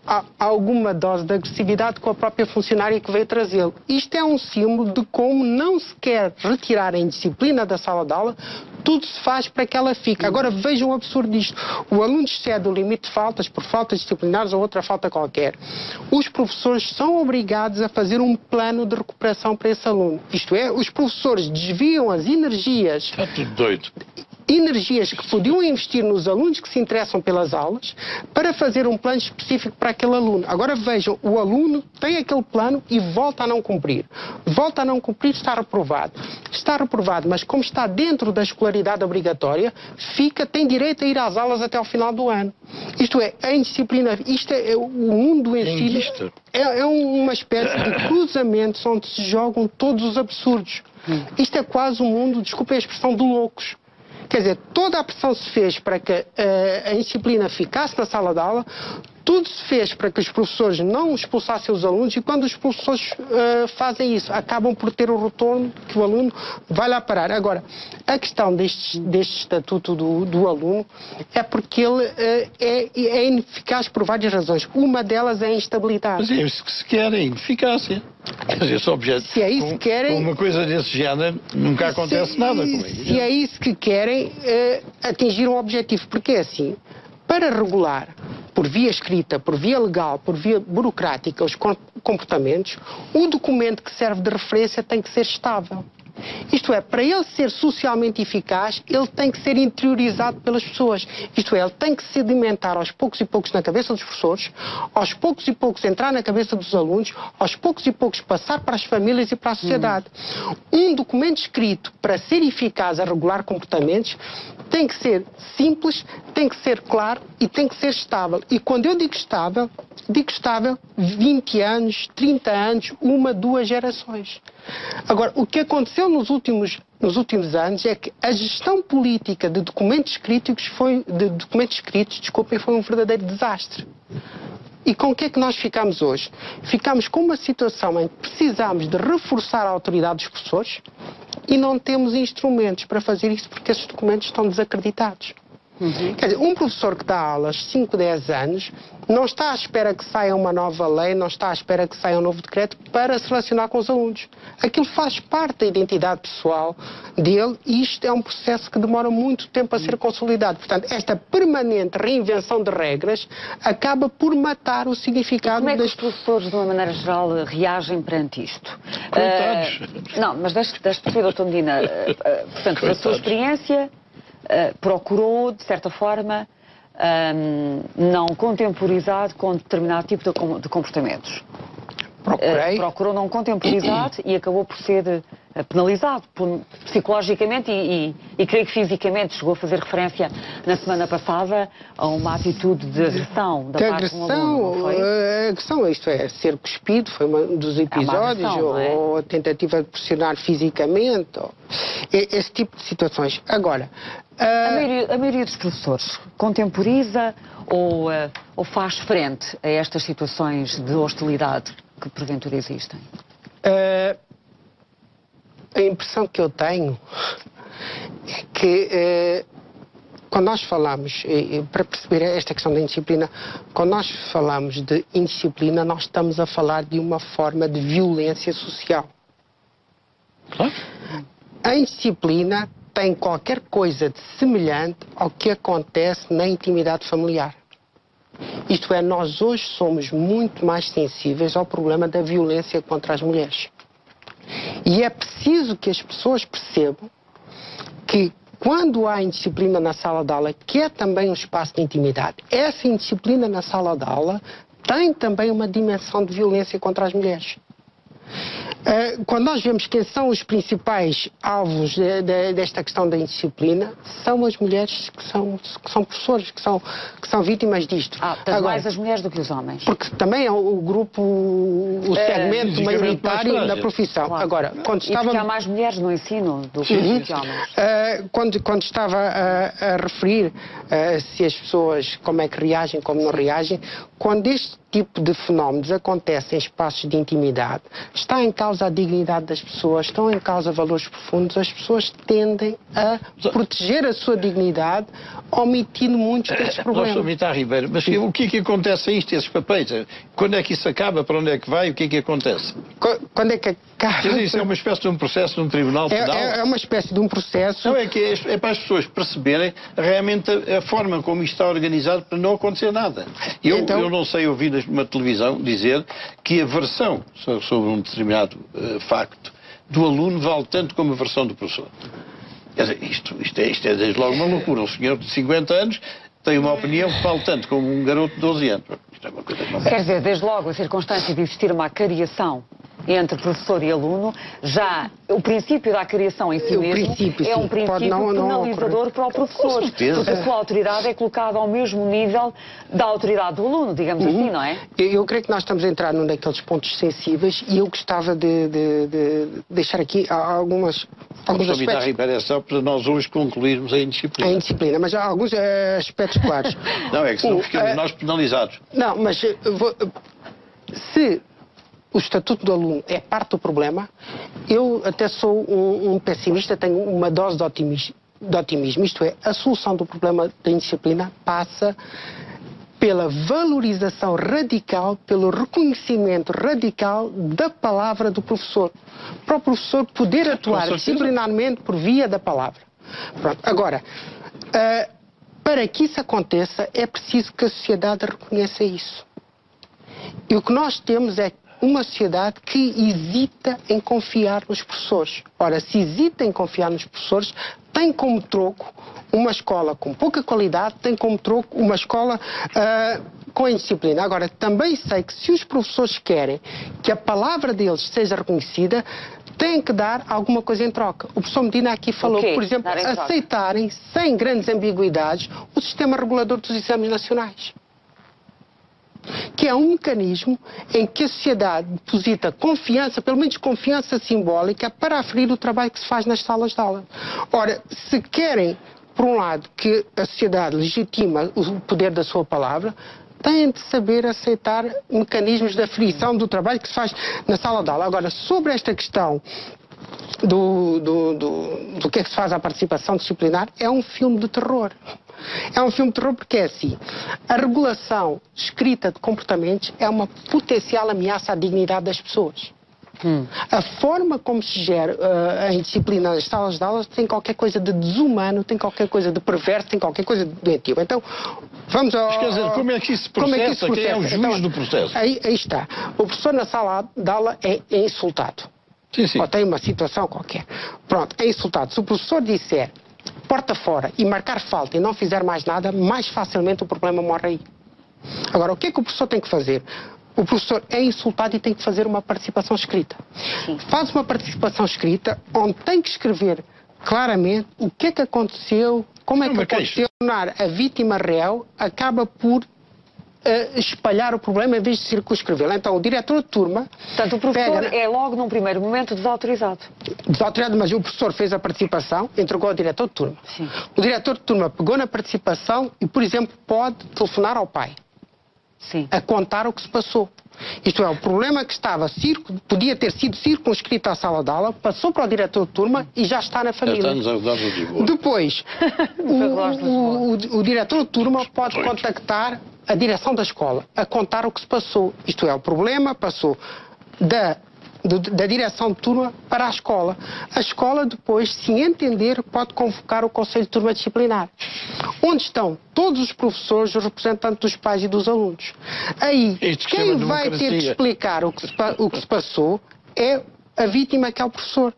há alguma dose de agressividade com a própria funcionária que veio trazê-lo. Isto é um símbolo de como não se quer retirar a indisciplina da sala de aula, tudo se faz para que ela fique. Agora vejam o absurdo disto. O aluno excede o limite de faltas por faltas disciplinares ou outra falta qualquer. Os professores são obrigados a fazer um plano de recuperação para esse aluno. Isto é, os professores desviam as energias... Está tudo doido. Energias que podiam investir nos alunos que se interessam pelas aulas para fazer um plano específico para aquele aluno. Agora vejam, o aluno tem aquele plano e volta a não cumprir. Volta a não cumprir, está reprovado. Está reprovado, mas como está dentro da escolaridade obrigatória, tem direito a ir às aulas até ao final do ano. Isto é, a indisciplina, o mundo do ensino é uma espécie de cruzamentos onde se jogam todos os absurdos. Isto é quase um mundo, desculpem a expressão, de loucos. Quer dizer, toda a pressão se fez para que a indisciplina ficasse na sala de aula, tudo se fez para que os professores não expulsassem os alunos e quando os professores fazem isso, acabam por ter o retorno que o aluno vai lá parar. Agora, a questão deste estatuto do aluno é porque ele é ineficaz por várias razões. Uma delas é a instabilidade. Mas é isso que se quer, é ineficácia. Quer dizer, esse objeto, se é isso que querem, com uma coisa desse género, nunca acontece nada com isso. Se é isso que querem, atingir um objetivo. Porque é assim, para regular, por via escrita, por via legal, por via burocrática, os comportamentos, o documento que serve de referência tem que ser estável. Isto é, para ele ser socialmente eficaz, ele tem que ser interiorizado pelas pessoas. Isto é, ele tem que sedimentar aos poucos e poucos na cabeça dos professores, aos poucos e poucos entrar na cabeça dos alunos, aos poucos e poucos passar para as famílias e para a sociedade. Um documento escrito para ser eficaz a regular comportamentos tem que ser simples, tem que ser claro e tem que ser estável. E quando eu digo estável 20 anos, 30 anos, 1, 2 gerações. Agora, o que aconteceu nos últimos anos é que a gestão política de documentos escritos foi um verdadeiro desastre. E com o que é que nós ficamos hoje? Ficamos com uma situação em que precisamos de reforçar a autoridade dos professores e não temos instrumentos para fazer isso porque esses documentos estão desacreditados. Quer dizer, um professor que dá aulas 5, 10 anos não está à espera que saia uma nova lei, não está à espera que saia um novo decreto para se relacionar com os alunos. Aquilo faz parte da identidade pessoal dele e isto é um processo que demora muito tempo a ser consolidado. Portanto, esta permanente reinvenção de regras acaba por matar o significado... Como é que os professores, de uma maneira geral, reagem perante isto? Não, mas deixe-me perceber, doutor Medina, portanto, a sua experiência... procurou, de certa forma, não contemporizar com determinado tipo de comportamentos. Procurou não contemporizar e acabou por ser penalizado psicologicamente e creio que fisicamente. Chegou a fazer referência na semana passada a uma atitude de agressão da parte de um aluno, não foi? Agressão, isto é, ser cuspido, foi um dos episódios, ou a tentativa de pressionar fisicamente, esse tipo de situações. Agora... A maioria dos professores contemporiza ou faz frente a estas situações de hostilidade que porventura existem? A impressão que eu tenho é que quando nós falamos, para perceber esta questão da indisciplina, quando nós falamos de indisciplina, nós estamos a falar de uma forma de violência social. A indisciplina tem qualquer coisa de semelhante ao que acontece na intimidade familiar. Isto é, nós hoje somos muito mais sensíveis ao problema da violência contra as mulheres. E é preciso que as pessoas percebam que quando há indisciplina na sala de aula, que é também um espaço de intimidade, essa indisciplina na sala de aula tem também uma dimensão de violência contra as mulheres. Quando nós vemos quem são os principais alvos desta questão da indisciplina, são as mulheres que são professores, que são vítimas disto. Agora, mais as mulheres do que os homens. Porque também é o grupo, o segmento maioritário da profissão. Claro. Agora, quando estava... E porque há mais mulheres no ensino do que os homens. Quando estava a referir se as pessoas, como é que reagem, como não reagem, quando este tipo de fenómenos acontece em espaços de intimidade, está em causa a dignidade das pessoas, estão em causa valores profundos, as pessoas tendem a proteger a sua dignidade omitindo muitos desses problemas. Professor Mitar Ribeiro, mas o que é que acontece a isto, esses papéis? Quando é que isso acaba? Para onde é que vai? O que é que acontece? Quando é que acaba? Quer dizer, isso é uma espécie de um processo num tribunal penal? É uma espécie de um processo... Não, é para as pessoas perceberem realmente a forma como isto está organizado para não acontecer nada. Eu não sei ouvir numa televisão dizer que a versão sobre um determinado facto do aluno vale tanto como a versão do professor. Quer dizer, isto é desde logo uma loucura. Um senhor de 50 anos tem uma opinião que vale tanto como um garoto de 12 anos. Isto é uma coisa que não... Quer dizer, desde logo a circunstância de existir uma acariação entre professor e aluno, já o princípio da acariação em si mesmo é um princípio penalizador para o professor, porque a sua autoridade é colocada ao mesmo nível da autoridade do aluno, digamos assim, não é? Eu creio que nós estamos a entrar num daqueles pontos sensíveis e eu gostava de deixar aqui alguns aspectos. Ribeiro, é só para nós hoje concluirmos a indisciplina. A indisciplina, mas há alguns aspectos claros. Não, é que senão ficamos nós penalizados. Não, mas se o Estatuto do Aluno é parte do problema, eu até sou um pessimista, tenho uma dose de otimismo. Isto é, a solução do problema da indisciplina passa pela valorização radical, pelo reconhecimento radical da palavra do professor. Para o professor poder atuar disciplinarmente por via da palavra. Pronto. Agora, para que isso aconteça, é preciso que a sociedade reconheça isso. E o que nós temos é uma sociedade que hesita em confiar nos professores. Ora, se hesita em confiar nos professores, tem como troco uma escola com pouca qualidade, tem como troco uma escola com indisciplina. Agora, também sei que se os professores querem que a palavra deles seja reconhecida, têm que dar alguma coisa em troca. O professor Medina aqui falou, por exemplo, aceitarem, sem grandes ambiguidades, o sistema regulador dos exames nacionais, que é um mecanismo em que a sociedade deposita confiança, pelo menos confiança simbólica, para aferir o trabalho que se faz nas salas de aula. Ora, se querem, por um lado, que a sociedade legitima o poder da sua palavra, têm de saber aceitar mecanismos de aferição do trabalho que se faz na sala de aula. Agora, sobre esta questão do que é que se faz à participação disciplinar, é um filme de terror. É um filme de terror porque é assim, a regulação escrita de comportamentos é uma potencial ameaça à dignidade das pessoas. A forma como se gera a indisciplina nas salas de aulas tem qualquer coisa de desumano, tem qualquer coisa de perverso, tem qualquer coisa de doentio. Então, vamos ao... Mas quer dizer, como é que isso se processa? Quem é o juiz do processo? Aí está. O professor na sala de aula é insultado. Sim. Ou tem uma situação qualquer. Pronto, é insultado. Se o professor disser porta fora e marcar falta e não fizer mais nada, mais facilmente o problema morre aí. Agora, o que é que o professor tem que fazer? O professor é insultado e tem que fazer uma participação escrita. Faz uma participação escrita onde tem que escrever claramente o que é que aconteceu, como é que aconteceu, tornar a vítima réu, acaba por espalhar o problema em vez de circunscrevê-lo. Então, o diretor de turma... Portanto, o professor é logo num primeiro momento desautorizado. Desautorizado, mas o professor fez a participação, entregou ao diretor de turma. Sim. O diretor de turma pegou na participação e, por exemplo, pode telefonar ao pai. Sim. A contar o que se passou. Isto é, o problema que podia ter sido circunscrito à sala de aula, passou para o diretor de turma e já está na família. Depois, o diretor de turma pode contactar a direção da escola, a contar o que se passou. Isto é, o problema passou da direção de turma para a escola. A escola depois, se entender, pode convocar o Conselho de Turma Disciplinar, onde estão todos os professores, os representantes dos pais e dos alunos. Aí, quem vai ter de explicar o que se passou é a vítima, que é o professor.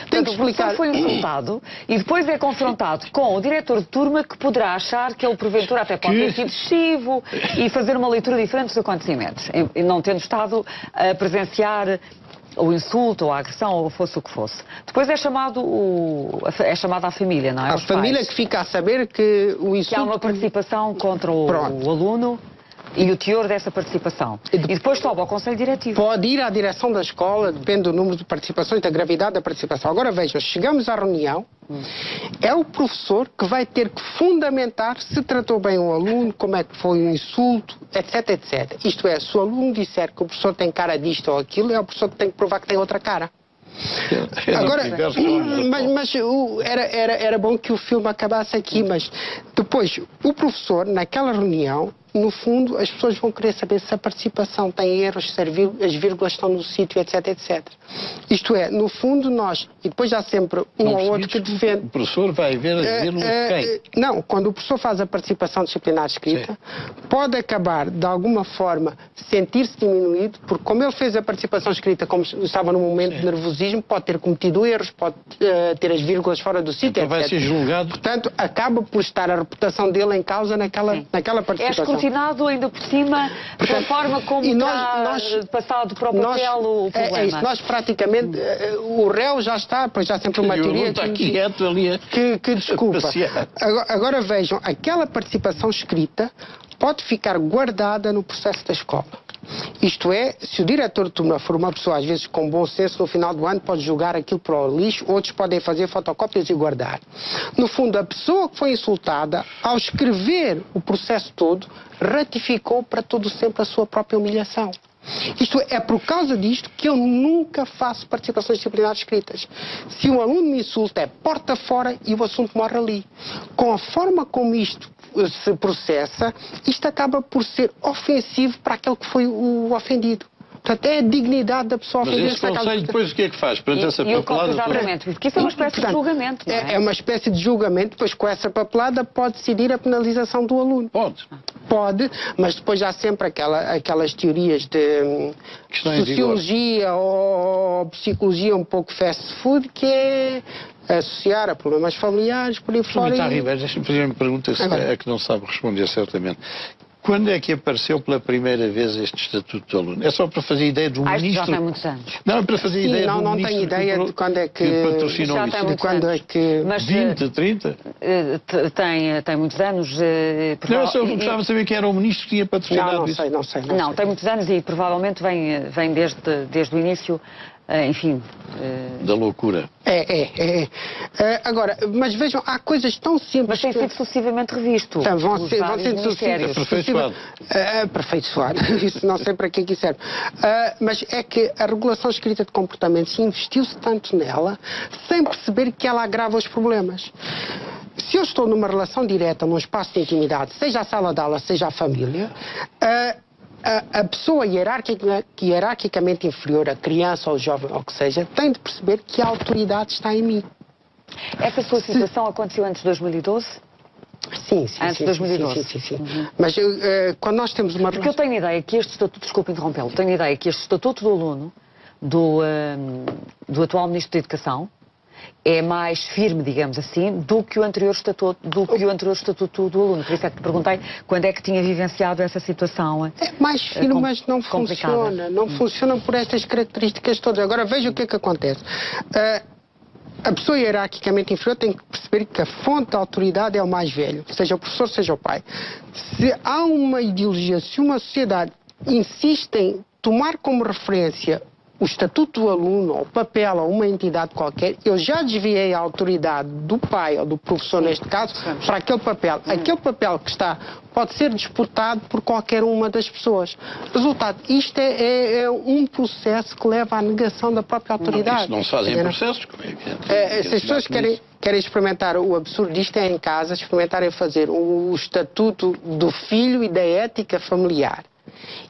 Tem que explicar. O professor foi insultado e depois é confrontado com o diretor de turma, que poderá achar que ele, porventura, até pode ter sido excessivo e fazer uma leitura diferente dos acontecimentos, e não tendo estado a presenciar o insulto, ou a agressão, ou fosse o que fosse. Depois é chamada a família, não é? A família que fica a saber que o insulto... Que há uma participação contra o aluno e o teor dessa participação. E depois sobe ao Conselho Diretivo. Pode ir à direção da escola, depende do número de participações, da gravidade da participação. Agora vejam, chegamos à reunião, é o professor que vai ter que fundamentar se tratou bem o aluno, como é que foi o insulto, etc, etc. Isto é, se o aluno disser que o professor tem cara disto ou aquilo, é o professor que tem que provar que tem outra cara. Agora, mas era bom que o filme acabasse aqui, mas depois o professor, naquela reunião, no fundo, as pessoas vão querer saber se a participação tem erros, se as vírgulas estão no sítio, etc, etc. Isto é, no fundo, nós, e depois há sempre um ou outro que defende... O professor vai ver as vírgulas de quem? Não, quando o professor faz a participação disciplinar escrita, pode acabar, de alguma forma, sentir-se diminuído, porque como ele fez a participação escrita, como estava num momento de nervosismo, pode ter cometido erros, pode ter as vírgulas fora do sítio, então etc. vai ser julgado. Portanto, acaba por estar a reputação dele em causa naquela participação. Escrutinado ainda por cima pela forma como está passado para o papel o problema. É isso, nós praticamente, o réu já está, pois já sempre uma teoria que desculpa. Agora vejam, aquela participação escrita pode ficar guardada no processo da escola. Isto é, se o diretor de turma for uma pessoa, às vezes com bom senso, no final do ano pode jogar aquilo para o lixo, outros podem fazer fotocópias e guardar. No fundo, a pessoa que foi insultada, ao escrever o processo todo, ratificou para todo sempre a sua própria humilhação. Isto é por causa disto que eu nunca faço participações disciplinares escritas. Se um aluno me insulta, é porta fora e o assunto morre ali. Com a forma como isto se processa, isto acaba por ser ofensivo para aquele que foi o ofendido. Portanto, é a dignidade da pessoa ofendida. Mas esse conselho depois o que é que faz? E o cópia de julgamento? Porque isso é uma espécie de julgamento, não é? É uma espécie de julgamento, depois com essa papelada pode decidir a penalização do aluno. Pode, mas depois há sempre aquelas teorias de sociologia ou psicologia um pouco fast food, que é associar a problemas familiares, por aí fora. Ribeiro, deixa-me fazer uma pergunta que não sabe responder certamente. Quando é que apareceu pela primeira vez este Estatuto do Aluno? É só para fazer ideia do ministro... já tem muitos anos. Não, é para fazer ideia do ministro... Não tenho ideia de quando é que patrocinou já isso. Tem muitos anos. É que... Mas, 20, 30? Tem muitos anos. Não, eu só gostava de saber quem era o ministro que tinha patrocinado isso. Não sei. Não, tem muitos anos e provavelmente vem desde o início... enfim... Da loucura. Agora, mas vejam, há coisas tão simples... Mas tem sido sucessivamente revisto. Vão ser aperfeiçoado. Aperfeiçoado. Isso não sei para que aqui serve. Mas é que a regulação escrita de comportamento se investiu-se tanto nela, sem perceber que ela agrava os problemas. Se eu estou numa relação direta, num espaço de intimidade, seja a sala de aula, seja a família... A pessoa hierarquicamente inferior, a criança ou o jovem, ou o que seja, tem de perceber que a autoridade está em mim. Essa sua situação aconteceu antes de 2012? Sim. Antes de 2012? Sim. Mas quando nós temos uma... Porque eu tenho ideia que este estatuto, desculpe interrompê-lo, tenho ideia que este estatuto do aluno, do atual Ministro da Educação, é mais firme, digamos assim, do que o anterior estatuto do aluno. Por isso é que te perguntei quando é que tinha vivenciado essa situação. É mais firme, mas não funciona. Não funciona por estas características todas. Agora veja o que é que acontece. A pessoa hierarquicamente inferior tem que perceber que a fonte da autoridade é o mais velho, seja o professor, seja o pai. Se há uma ideologia, se uma sociedade insiste em tomar como referência o estatuto do aluno, ou o papel, ou uma entidade qualquer, eu já desviei a autoridade do pai, ou do professor neste caso, para aquele papel. Aquele papel que pode ser disputado por qualquer uma das pessoas. Resultado, isto é um processo que leva à negação da própria autoridade. Não se fazem processos, como é que é? Se as pessoas querem experimentar o absurdo disto é em casa, experimentarem fazer o estatuto do filho e da ética familiar.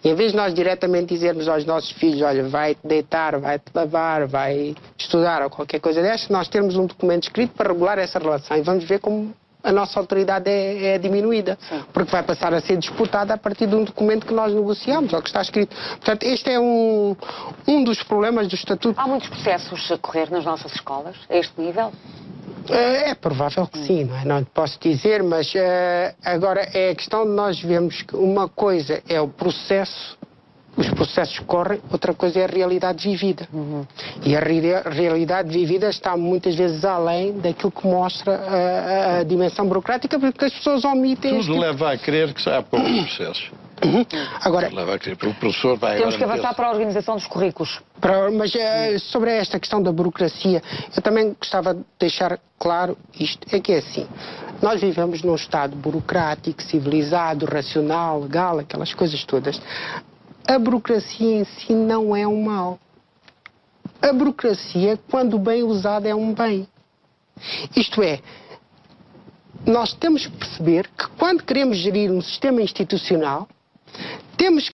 E em vez de nós diretamente dizermos aos nossos filhos, olha, vai-te deitar, vai-te lavar, vai estudar ou qualquer coisa desta, nós temos um documento escrito para regular essa relação e vamos ver como a nossa autoridade é diminuída. Porque vai passar a ser disputada a partir de um documento que nós negociamos ou que está escrito. Portanto, este é um dos problemas do Estatuto. Há muitos processos a correr nas nossas escolas, a este nível? É provável que sim, não posso dizer, mas agora é a questão de nós vermos que uma coisa é o processo, os processos correm, outra coisa é a realidade vivida. E a realidade vivida está muitas vezes além daquilo que mostra a dimensão burocrática, porque as pessoas omitem... Tudo leva a crer que há poucos processos. Agora, o professor vai temos que avançar para a organização dos currículos. Mas sobre esta questão da burocracia, eu também gostava de deixar claro isto, é que é assim, nós vivemos num Estado burocrático, civilizado, racional, legal, aquelas coisas todas. A burocracia em si não é um mal. A burocracia, quando bem usada, é um bem. Isto é, nós temos que perceber que quando queremos gerir um sistema institucional, temos